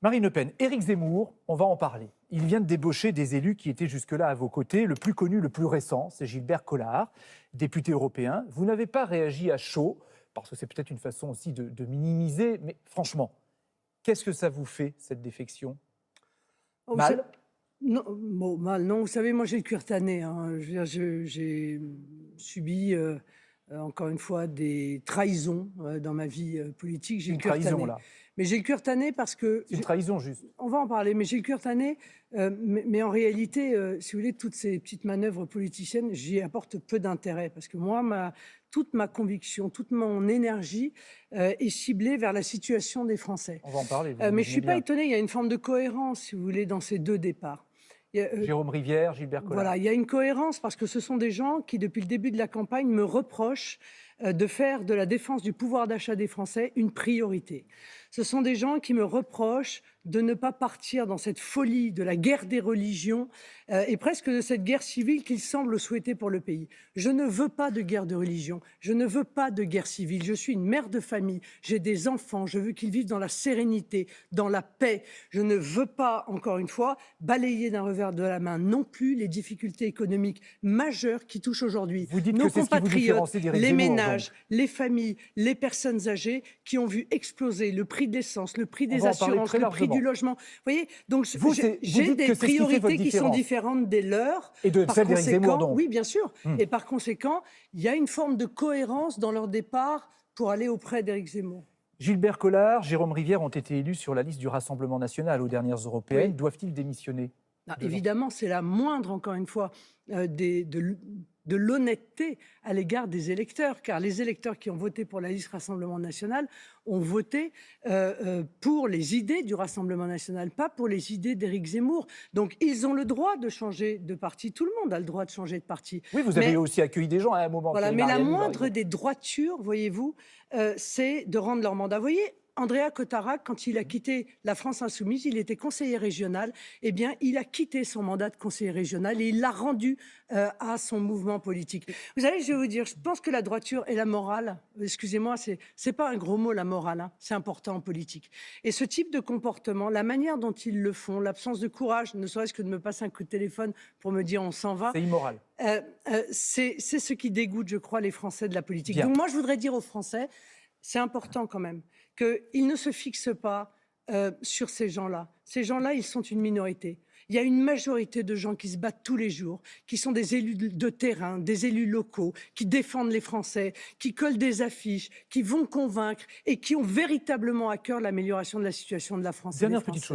Marine Le Pen, Éric Zemmour, on va en parler. Il vient de débaucher des élus qui étaient jusque-là à vos côtés. Le plus connu, le plus récent, c'est Gilbert Collard, député européen. Vous n'avez pas réagi à chaud, parce que c'est peut-être une façon aussi de minimiser, mais franchement, qu'est-ce que ça vous fait, cette défection? Oh, Mal? non, bon, mal, non. Vous savez, moi, j'ai le cuir tanné, hein. Je veux dire, j'ai subi, encore une fois, des trahisons dans ma vie politique. J'ai le Une cuir trahison, tanné. là. Mais j'ai le cuir tanné parce que... C'est une trahison, juste. On va en parler, mais j'ai le cuir tanné. Mais en réalité, si vous voulez, toutes ces petites manœuvres politiciennes, j'y apporte peu d'intérêt. Parce que moi, toute ma conviction, toute mon énergie est ciblée vers la situation des Français. On va en parler, vous Mais je ne imaginez suis pas bien. étonnée, il y a une forme de cohérence, si vous voulez, dans ces deux départs. Il y a, Jérôme Rivière, Gilbert Collard. voilà, il y a une cohérence parce que ce sont des gens qui, depuis le début de la campagne, me reprochent de faire de la défense du pouvoir d'achat des Français une priorité. Ce sont des gens qui me reprochent de ne pas partir dans cette folie de la guerre des religions et presque de cette guerre civile qu'ils semblent souhaiter pour le pays. Je ne veux pas de guerre de religion, je ne veux pas de guerre civile. Je suis une mère de famille, j'ai des enfants, je veux qu'ils vivent dans la sérénité, dans la paix. Je ne veux pas, encore une fois, balayer d'un revers de la main non plus les difficultés économiques majeures qui touchent aujourd'hui Vous dites nos que c'est ce qui vous compatriotes, différencie d'Éric les Zemmour, ménages, donc. les familles, les personnes âgées qui ont vu exploser le prix de l'essence, le prix On des va en parler assurances, très le prix du largement. logement. Vous voyez, donc Vous j'ai dites des que c'est ce qui fait votre priorités qui sont différence. différentes des leurs. Et de Par celle d'Éric Zemmour, conséquent, donc. oui, bien sûr. Et par conséquent, il y a une forme de cohérence dans leur départ pour aller auprès d'Éric Zemmour. Gilbert Collard, Jérôme Rivière ont été élus sur la liste du Rassemblement national aux dernières européennes. Oui. Doivent-ils démissionner de leur... Évidemment, c'est la moindre, encore une fois, de l'honnêteté à l'égard des électeurs, car les électeurs qui ont voté pour la liste Rassemblement national ont voté pour les idées du Rassemblement national, pas pour les idées d'Éric Zemmour. Donc, ils ont le droit de changer de parti. Tout le monde a le droit de changer de parti. Oui, vous avez aussi accueilli des gens à un moment. Voilà, Thierry mais la Mariani, par moindre exemple. des droitures, voyez-vous, c'est de rendre leur mandat. Vous voyez, Andrea Cotarac, quand il a quitté la France insoumise, il était conseiller régional. Eh bien, il a quitté son mandat de conseiller régional et il l'a rendu à son mouvement politique. Vous savez, je vais vous dire, je pense que la droiture et la morale, excusez-moi, c'est pas un gros mot, la morale, hein, c'est important en politique. Et ce type de comportement, la manière dont ils le font, l'absence de courage, ne serait-ce que de me passer un coup de téléphone pour me dire on s'en va, C'est immoral. c'est ce qui dégoûte, je crois, les Français de la politique. Bien. Donc moi, je voudrais dire aux Français, c'est important quand même, qu'ils ne se fixent pas sur ces gens-là. Ces gens-là, ils sont une minorité. Il y a une majorité de gens qui se battent tous les jours, qui sont des élus de terrain, des élus locaux, qui défendent les Français, qui collent des affiches, qui vont convaincre et qui ont véritablement à cœur l'amélioration de la situation de la France et des Dernière petite Français. chose.